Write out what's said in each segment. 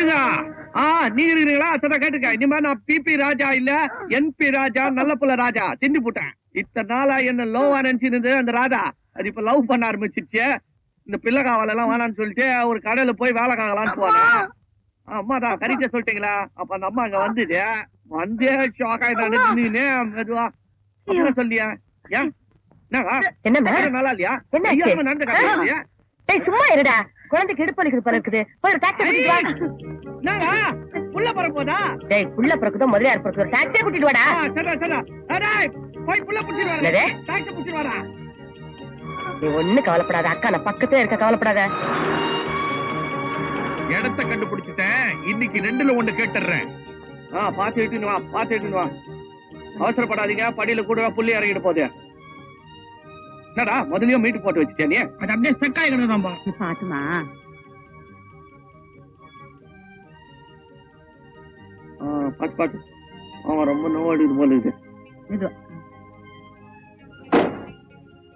சொல்லுங்க. நீங்க இருக்கிறீங்களா? சதா கேட்டுக்க. இனிமே நான் பிபி ராஜா இல்ல, என்பி ராஜா, நல்ல புள்ள ராஜா. திண்டி போட்டேன். இத்தனை நாளா என்ன லவ் நினைச்சிருந்து அந்த ராஜா அது இப்ப லவ் பண்ண ஆரம்பிச்சிருச்சு. இந்த பிள்ளை காவல் எல்லாம் வேணான்னு சொல்லிட்டு ஒரு கடையில போய் வேலை காக்கலான்னு போனேன். அம்மா தான் கரெக்டா சொல்லிட்டீங்களா? அப்ப அந்த அம்மா அங்க வந்துட்டு வந்தே ஷாக்கா நின்னு மெதுவா என்ன சொல்லியா? ஏன் என்ன நல்லா இல்லையா? சும்மா இருடா, குழந்தைக்கு இடுப்பளிக்குது போல இருக்குது. ஒரு டாக்ஸி கூட்டிட்டு வா. புள்ள பிறப்போதா? டேய், புள்ள பிறக்குதோ முதலியார் பிறக்குதோ, ஒரு டாக்ஸியை கூட்டிட்டு வாடா. சரா சரா டேய், போய் புள்ள புடிச்சிட்டு வாடா. டாக்ஸி புடிச்சிட்டு வாடா. நீ ஒண்ணு கவலைப்படாத அக்கா, நான் பக்கத்துல இருக்க, கவலைப்படாத. இடத்தை கண்டுபிடிச்சிட்டேன். இன்னைக்கு 2ல 1 கேட்டுறேன். பாத்துட்டு வா, பாத்துட்டு வா. அவசரப்படாதீங்க. படியில கூட புள்ளி இறங்கிட்டு போகுது. என்னடா முதலையும் மீட்டு போட்டு வச்சுட்டேன். நீ அது அப்படியே ஸ்டக் ஆகிடுதாம்பா. பாத்துமா பாத்து பாத்து. அவன் ரொம்ப நோவாடுது போல இருக்குது.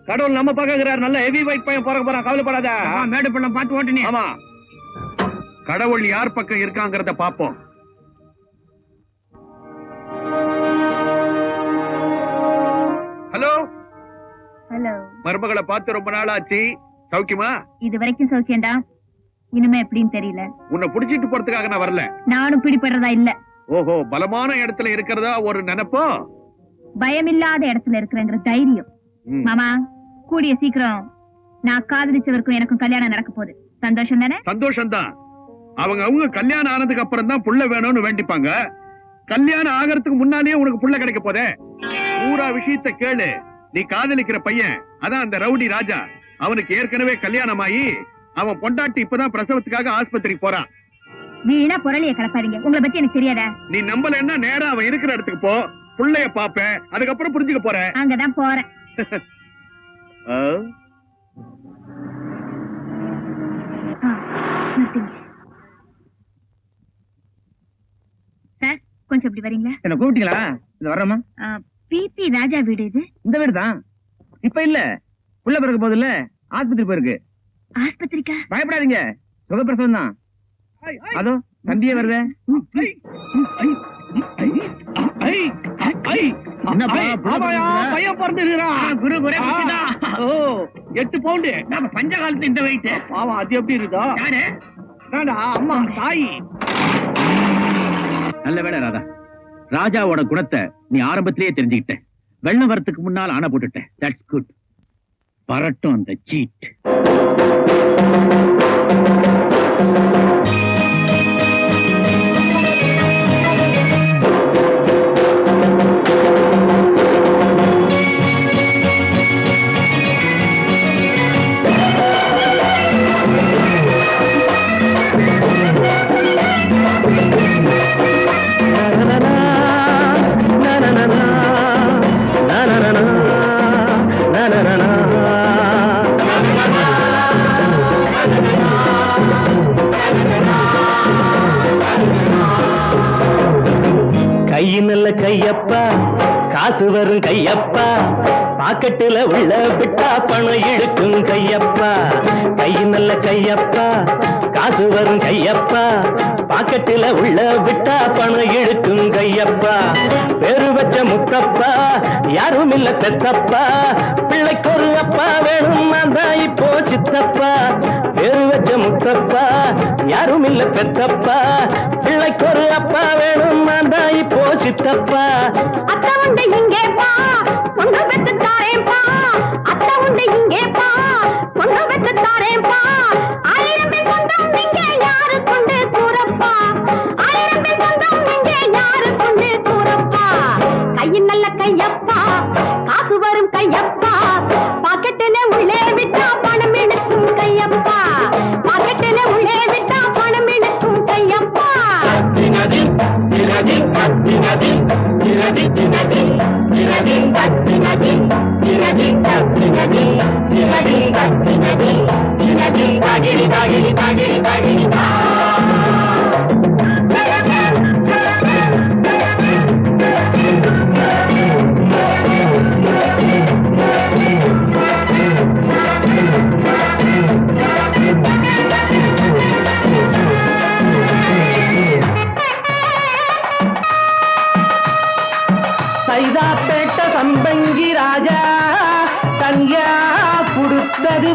கடவுள் நம்ம பாக்கிறார். நல்ல ஹெவி பைக் பையன் போற போறான். கவலைப்படாத. மேடு பண்ண பாத்து ஓட்டு நீ. ஆமா, கடவுள் யார் பக்கம் இருக்காங்கிறத பாப்போம். Hello hello. மருமகளை பார்த்து ரொம்ப நாள் ஆச்சு. சௌக்கியமா? இது வரைக்கும் சௌக்கியம்டா. இனிமே எப்படின்னு தெரியல. உன்னை புடிச்சிட்டு போறதுக்காக நான் வரல. நானும் பிடிபடுறதா இல்ல. ஓஹோ, பலமான இடத்துல இருக்கிறதா ஒரு நினைப்போ? பயமில்லாத இடத்துல இருக்கிறங்கிற தைரியம். மாமா, கூடிய சீக்கிரம் நான் காதலிச்சவருக்கும் எனக்கும் கல்யாணம் நடக்க போகுது. சந்தோஷம் தானே? சந்தோஷம் தான். அவங்க கல்யாணம் ஆனதுக்கு அப்புறம் தான் புள்ள வேணும்னு வேண்டிப்பாங்க. கல்யாணம் ஆகிறதுக்கு முன்னாலேயே உனக்கு புள்ள கிடைக்க போதே. பூரா விஷயத்த கேளு. நீ காதலிக்கிற பையன் அதான் அந்த ரவுடி ராஜா. அவனுக்கு ஏற்கனவே கல்யாணம் ஆகி அவன் பொண்டாட்டி இப்பதான் பிரசவத்துக்காக ஆஸ்பத்திரிக்கு போறான். வீணா பொருளைய கலப்பாதீங்க. உங்களை பத்தி எனக்கு தெரியாதா? நீ நம்பலன்னா நேரா அவன் இருக்கிற இடத்துக்கு போ. புள்ளைய பாப்பேன், அதுக்கப்புறம் புரிஞ்சுக்க போறேன். அங்கதான் போறேன். சார், கொஞ்சம் இப்படி வரீங்களா? என்ன கூப்பிட்டீங்களா? இந்த வரமா? பிபி ராஜா வீடு இது. இந்த வீடு தான். இப்ப இல்ல, புள்ள பிறக்க போதில்ல, ஆஸ்பத்திரி போயிருக்கு. ஆஸ்பத்திரிக்கா? பயப்படாதீங்க, சுகப்பிரசவம் தான். அதோ தம்பியே வருது. பையன் பிறந்திருக்கிறான். 8 பவுண்டு. பஞ்ச காலத்து இந்த வெயிட். பாவம், அது எப்படி இருக்குதோ? அம்மா தாய். நல்ல வேளை ராதா, ராஜாவோட குணத்தை நீ ஆரம்பத்திலேயே தெரிஞ்சுக்கிட்ட. வெள்ளம் வரத்துக்கு முன்னால் ஆணை போட்டுட்டேன். That's good. பரட்டும் அந்த சீட். கையினல்ல கையப்பா, காசு வரும் கையப்பா, பாக்கெட்டுல உள்ள விட்டா பணம் இழுக்கும் கையப்பா. கையினல்ல கையப்பா, காசு வரும் கையப்பா, பாக்கெட்டுல உள்ள விட்டா பணம் இழுக்கும் கையப்பா. பேரு வச்ச முத்தப்பா, யாரும் இல்ல பெத்தப்பா, பிள்ளைக்கு ஒரு அப்பா வேணும், நான் தான் இப்போ சித்தப்பா. பேரு வச்ச முத்தப்பா, யாரும் இல்ல பெத்தப்பா, பிள்ளைக்கு ஒரு அப்பா வேணும், நான் தான் இப்போ சித்தப்பா. அத்தை உண்டு இங்கே பா, பொண்ணு பெத்து தாரேன்பா. அத்தை உண்டு இங்கே பா, பொண்ணு பெத்து தாரேன்பா. 1000 பேர் சொந்தம் நீங்க யாரு கொண்டு கூறப்பா. 1000 பேர் சொந்தம் நீங்க யாரு கொண்டு கூறப்பா. கையின் நல்ல கையப்பா, காசு வரும் கையப்பா, பாக்கெட்டுல உள்ளே விட்டா பணம் எடுக்கும் கையப்பா. பாக்கெட்டுல உள்ளே விட்டா பணம் எடுக்கும் கையப்பா.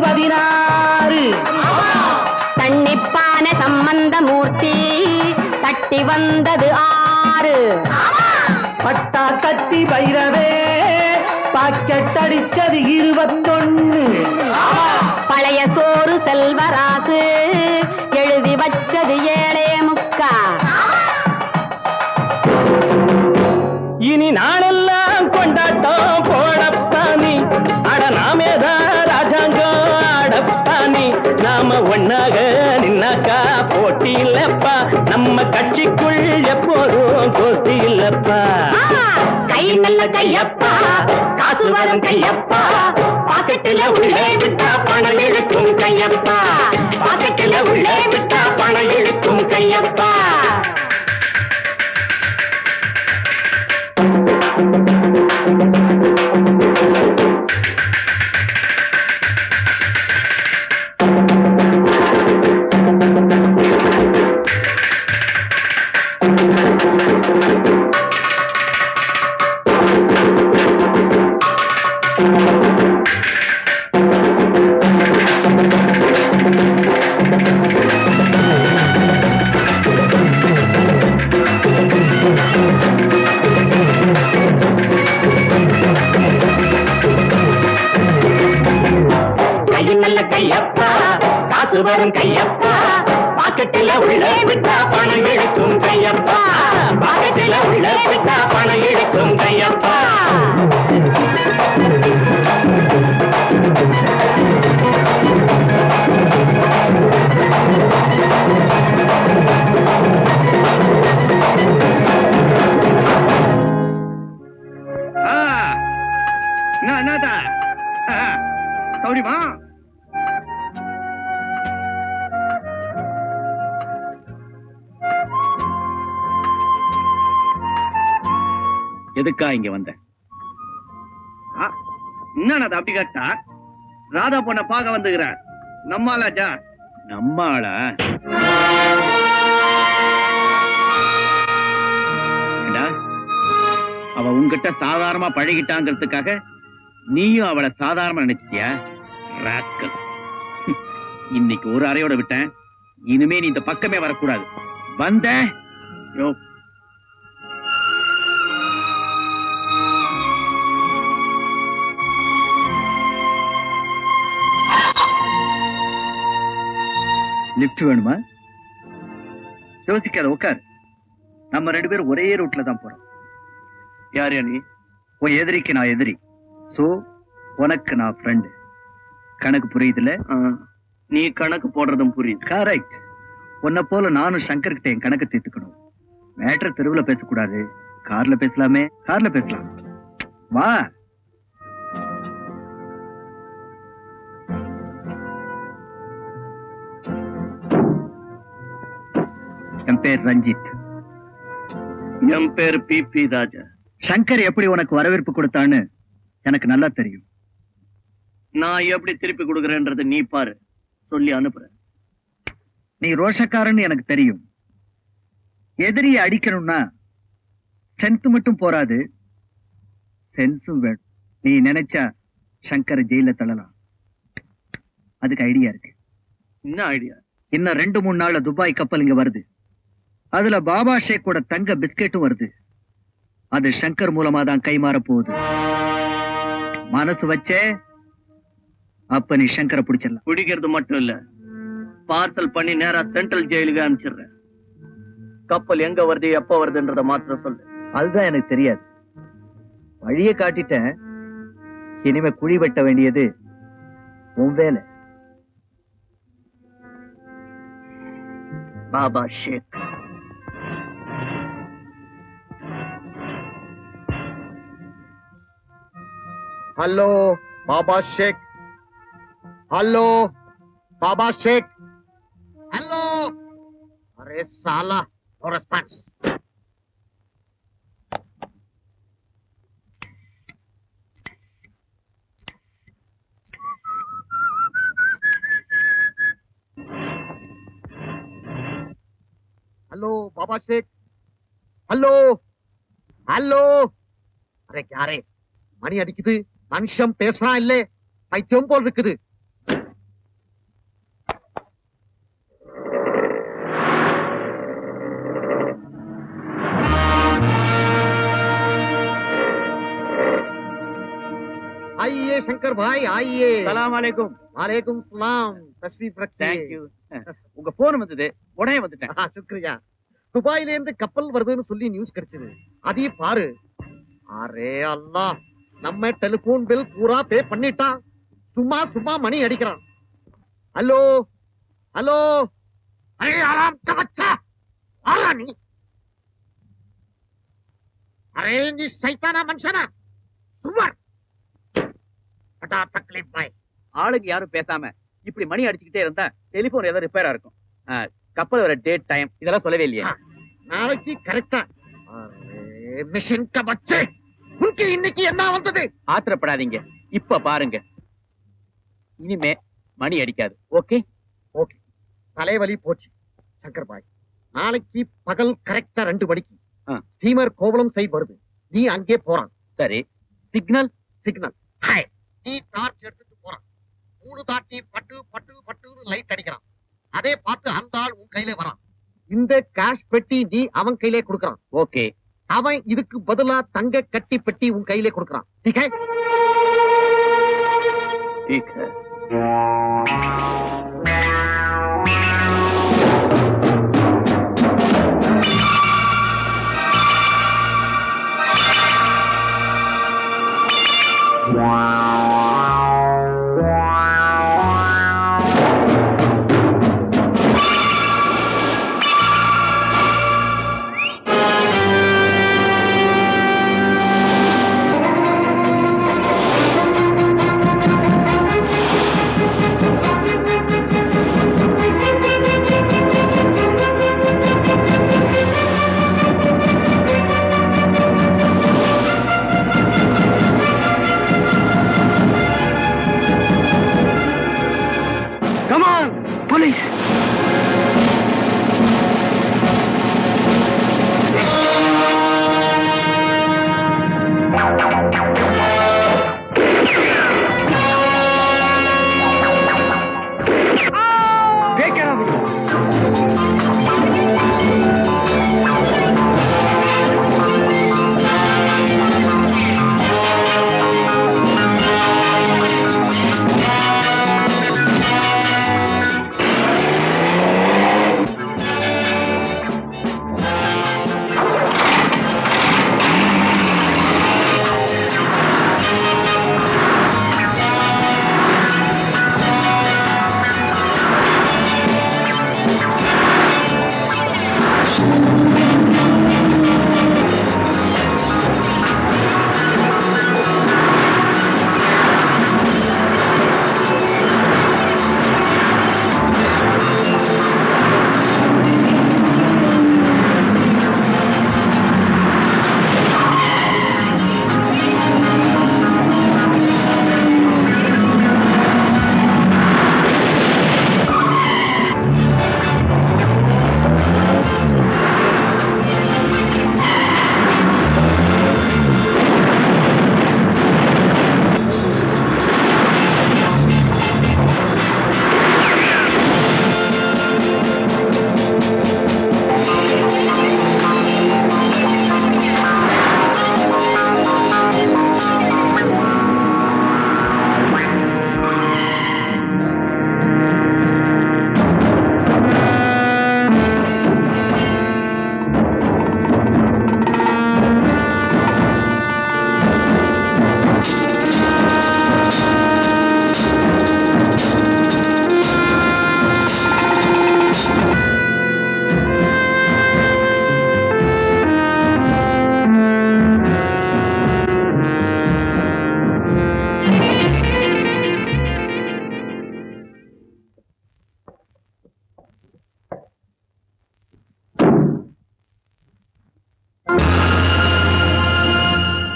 16 தன்னிப்பான சம்பந்த மூர்த்தி தட்டி வந்தது 6 பட்டா கத்தி பைரவே பாக்கெட் அடிச்சது 21 பழைய சோறு செல்வராசு எழுதி வச்சது 7:45 இனி நாளெல்லாம் கொண்டாட்டம் போடப்பானி அட நாமேதான் ராஜாங்கம் ஆடப்பானி நாம ஒன்னாக நின்னாக்கா போட்டி இல்லப்பா நம்ம கட்சிக்குள் எப்போதும் கோஷ்டி இல்லப்பா கை நல்ல கையப்பா காசு வரும் கையப்பா பாக்கெட்டில உள்ளே விட்டா பணம் இழுக்கும் கையப்பா பாக்கெட்டில உள்ளே விட்டா பணம் இழுக்கும் கையப்பா கையப்பா காசு வரும் கையப்பா பாக்கெட்டில உள்ளே விட்டா பணம் இழுக்கும் கையப்பா பாக்கெட்டில உள்ளே விட்டா பணம் இழுக்கும் கையப்பா என்னடா சௌரியமா எதுக்கா இங்க வந்த? என்னடா அப்படி கேட்டா? ராதா பொண்ண பாக்க வந்துகிற நம்மாலாஜா? நம்ம ஆளா? அவ உன்கிட்ட சாதாரணமா பழகிட்டாங்கிறதுக்காக நீயும் அவளை சாதாரணமா நினைச்சிட்டியா? ராஸ்கல். இன்னைக்கு ஒரு அறையோட விட்டேன், இனிமே நீ இந்த பக்கமே வரக்கூடாது. வந்த யோ லிப்ட் வேணுமா? யோசிக்காத, உட்கார். நம்ம 2 பேரும் ஒரே ரூட்ல தான் போறோம். யார் நீ? உன் எதிரிக்கு நான் எதிரி, சோ உனக்கு நான் ஃப்ரெண்டு. கணக்கு புரியுதுல? நீ கணக்கு போடுறதும் புரியுது. கரெக்ட். உன்னை போல நானும் சங்கர் கிட்ட என் கணக்கு தீர்த்துக்கணும். மேட்டர் தெருவுல பேசக்கூடாது, கார்ல பேசலாமே. கார்ல பேசலாம், வா. என் பேர் ரஞ்சித். என் பேர் பிபி ராஜா. சங்கர் எப்படி உனக்கு வரவேற்பு கொடுத்தான்னு எனக்கு நல்லா தெரியும். நான் எப்படி திருப்பி கொடுக்கறேன்றது நீ பாரு, சொல்லி அனுப்புறேன். நீ ரோஷக்காரன்னு எனக்கு தெரியும். எதிரியை அடிக்கணும்னா ஸ்ட்ரென்த் மட்டும் போராது, சென்ஸும் வேணும். நீ நினைச்சா சங்கரை ஜெயில தள்ளலாம். அதுக்கு ஐடியா இருக்கு. என்ன ஐடியா? இன்னும் 2-3 நாள்ல துபாய் கப்பல் இங்க வருது. அதுல பாபா ஷேக்கோட தங்க பிஸ்கெட்டும் வருது. அது சங்கர் மூலமா தான் கைமாற போகுது. மனசு வச்சே அப்ப நீ சங்கரை பிடிச்சிடலாம். பிடிக்கிறது மட்டும் இல்ல, பார்சல் பண்ணி நேரா சென்ட்ரல் ஜெயிலுக்கு அனுப்பிச்சிடுறேன். கப்பல் எங்க வருது எப்ப வருதுன்றத மாத்திரம் சொல்லு. அதுதான் எனக்கு தெரியாது. வழியை காட்டிட்டேன், இனிமே குழி வெட்ட வேண்டியது உன் வேலை. பாபா ஷேக். हेलो बाबा शेख, हेलो बाबा शेख, हेलो. अरे साला, no response. हेलो बाबा शेख, हेलो हेलो. अरे क्या रे, மணி அடிக்குது, மனுஷன் பேசுறான் இல்ல, பைத்தியம் போல் இருக்குது. शंकर भाई आइए சலாம் அலைக்கும். वालेकुम सलाम तशरीफ रखिए தேங்க்யூ. உங்க போன் வந்தது, உடனே வந்துட்டேன். शुक्रिया துபாயில இருந்து கப்பல் வருதுன்னு சொல்லி நியூஸ் கிடைச்சது அதையே பாரு அரே அல்லாஹ் நம்ம டெலிபோன் பில் பூரா பே பண்ணிட்டான் சும்மா சும்மா மணி அடிக்கிறான் हेलो हेलो अरे आराम का बच्चा आरा नहीं अरे ये शैताना मनुष्यना सुवर बड़ा तकलीफ भाई ஆளுங்க யாரும் பேசாம இப்படி மணி அடிச்சுக்கிட்டே இருந்தா டெலிபோன் ஏதாவது ரிப்பேரா இருக்கும். கப்பல் வர டேட் டைம் இதெல்லாம் சொல்லவே இல்லையா? நாளைக்கு கரெக்டா அரே மிஷன் का बच्चे उनकी இன்னைக்கு என்ன வந்தது ஆத்திரப்படாதீங்க, இப்ப பாருங்க. இனிமே மணி அடிக்காது. ஓகே ஓகே தலைவலி போச்சு சங்கர் பாய் நாளைக்கு பகல் கரெக்டா 2 மணிக்கு ஸ்டீமர் கோவளம் சைடு வருது நீ அங்கே போறான் சரி. சிக்னல் சிக்னல் ஹாய் நீ டார்ச் எடுத்துட்டு போறான் 3 தாட்டி பட்டு பட்டு பட்டுன்னு லைட் அடிக்கிறான் அதே பார்த்து அந்த ஆள் உன் கையில வரான் இந்த கேஷ் பெட்டி நீ அவன் கையிலே கொடுக்கறான் ஓகே. அவன் இதுக்கு பதிலா தங்க கட்டி பெட்டி உன் கையிலே கொடுக்கறான் ठीक है ठीक है.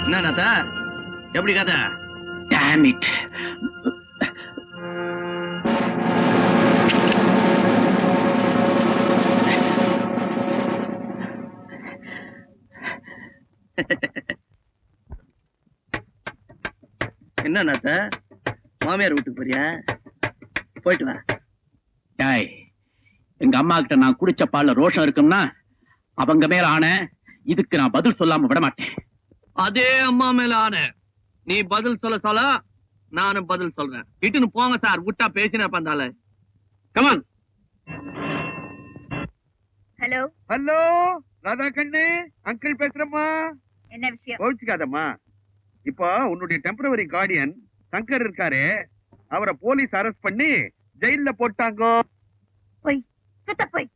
என்ன நாத்தா எப்படி கதை? Damn it. என்ன நாத்தா மாமியார் வீட்டுக்கு போறியா? போயிட்டு வா. டேய், எங்க அம்மா கிட்ட நான் குடிச்ச பால்ல ரோஷம் இருக்கும்னா அவங்க மேல ஆன இதுக்கு நான் பதில் சொல்லாம விட மாட்டேன். அதே அம்மா மேல ஆன நீ பதில் சொல்ல நானும் பதில் சொல்றேன். இட்டுன்னு போங்க சார், விட்டா பேசினா பந்தால. கமான். ஹலோ ஹலோ ராதா கண்ணு, அங்கிள் பேசுறேம்மா. என்ன விஷயம்? கோவிச்சுக்காதம்மா. இப்போ உன்னுடைய டெம்பரவரி கார்டியன் சங்கர் இருக்காரு, அவரை போலீஸ் அரெஸ்ட் பண்ணி ஜெயில்ல போட்டாங்க. போய் சுத்த போய்.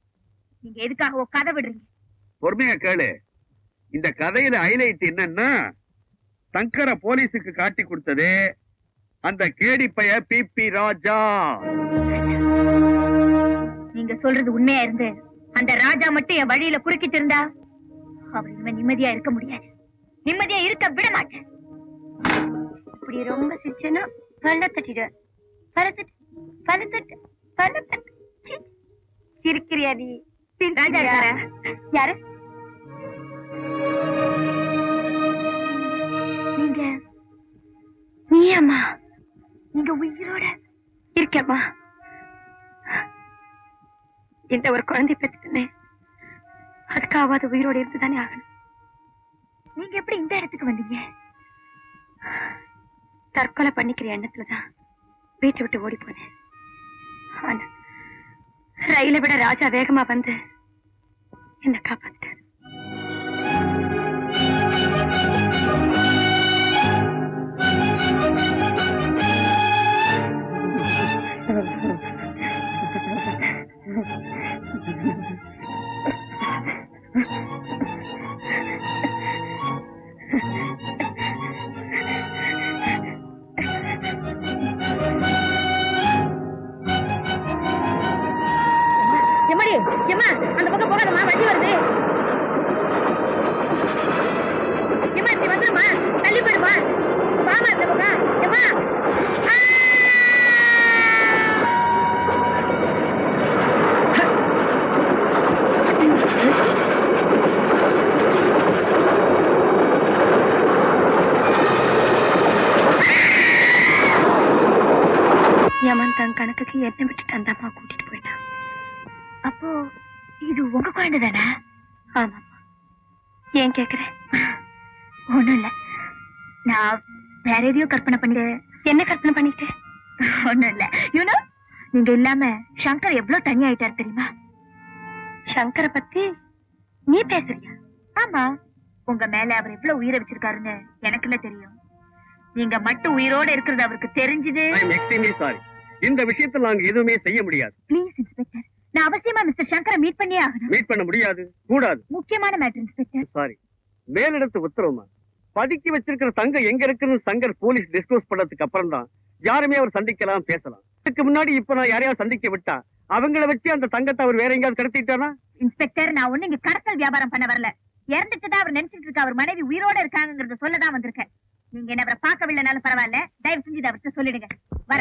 நீங்க எதுக்காக கதை விடுறீங்க? பொறுமையா கேளு. இந்த கதையில ஹைலைட் என்னன்னா, சங்கர போலீஸுக்கு காட்டி கொடுத்தது அந்த கேடி பைய பிபி ராஜா. நீங்க சொல்றது உண்மையா இருந்து அந்த ராஜா மட்டும் என் வழியில குறுக்கிட்டு இருந்தா அவர் இனிமே நிம்மதியா இருக்க முடியாது. நிம்மதியா இருக்க விட மாட்டேன். இப்படி ரொம்ப சிரிச்சேன்னா பல்ல தட்டிடுவேன். சிரிக்கிறியா நீ? ராஜா இருக்காரா? யாரு நீங்க? நீயாம்மா? நீங்க உயிரோட இருக்கேம்மா. இந்த ஒரு குழந்தை பெற்றுட்டேனே, அதுக்காவது உயிரோடு இருந்துதானே ஆகணும். நீங்க எப்படி இந்த இடத்துக்கு வந்தீங்க? தற்கொலை பண்ணிக்கிற எண்ணத்துலதான் வீட்டை விட்டு ஓடி போனேன். ஆனா ரயிலை விட ராஜா வேகமா வந்து என்ன காப்பாத்திட்டாரு. அந்த பக்கம் போகாதம்மா, வண்டி வருது. ஏமா இப்படி வந்துருமா, தள்ளி போயிடுமா, வாமா அந்த பக்கம். ஏமா யமன் தன் கணக்குக்கு என்ன விட்டுட்டு அந்த அம்மா கூட்டிட்டு போயிட்டான். அப்போ இது உங்க குழந்தை தானே? ஆமாம்மா. ஏன் கேக்குறேன்? ஒண்ணும் இல்ல, நான் வேற எதையோ கற்பனை பண்ணிட்டு. என்ன கற்பனை பண்ணிட்டு? ஒண்ணும் இல்ல. யூனோ, நீங்க இல்லாம சங்கர் எவ்வளவு தனி ஆயிட்டாரு தெரியுமா? சங்கரை பத்தி நீ பேசுறியா? ஆமா, உங்க மேல அவர் எவ்வளவு உயிரை வச்சிருக்காருன்னு எனக்கு இல்ல தெரியும். நீங்க மட்டும் உயிரோட இருக்கிறது அவருக்கு தெரிஞ்சது. சாரி, இந்த விஷயத்துல நாங்க எதுவுமே செய்ய முடியாது. ப்ளீஸ் இன்ஸ்பெக்டர், நான் அவசியமா மிஸ்டர் சங்கரை மீட் பண்ணியே ஆகணும். மீட் பண்ண முடியாது, கூடாது. முக்கியமான மேட்டர் இன்ஸ்பெக்டர். சாரி, மேலிடத்து உத்தரவுமா. பதுக்கி வச்சிருக்கிற தங்கம் எங்க இருக்குன்னு சங்கர் போலீஸ் டிஸ்க்ளோஸ் பண்ணதுக்கு அப்புறம் தான் யாருமே அவர் சந்திக்கலாம், பேசலாம். இதுக்கு முன்னாடி இப்ப நான் யாரையாவது சந்திக்க விட்டா அவங்கள வச்சு அந்த தங்கத்தை அவர் வேற எங்கேயாவது கடத்திட்டானா? இன்ஸ்பெக்டர், நான் ஒண்ணு இங்க கடத்தல் வியாபாரம் பண்ண வரல. இறந்துட்டுதான் அவர் நினைச்சிட்டு இருக்க அவர் மனைவி உயிரோட இருக்காங்கிறத சொல்லதான் வந்திருக்கேன். நீங்க என்ன அவரை பார்க்கவில்லைனாலும் பரவாயில்ல, தயவு செஞ்சு இதை அவர்கிட்ட சொல்லிடுங்க. வர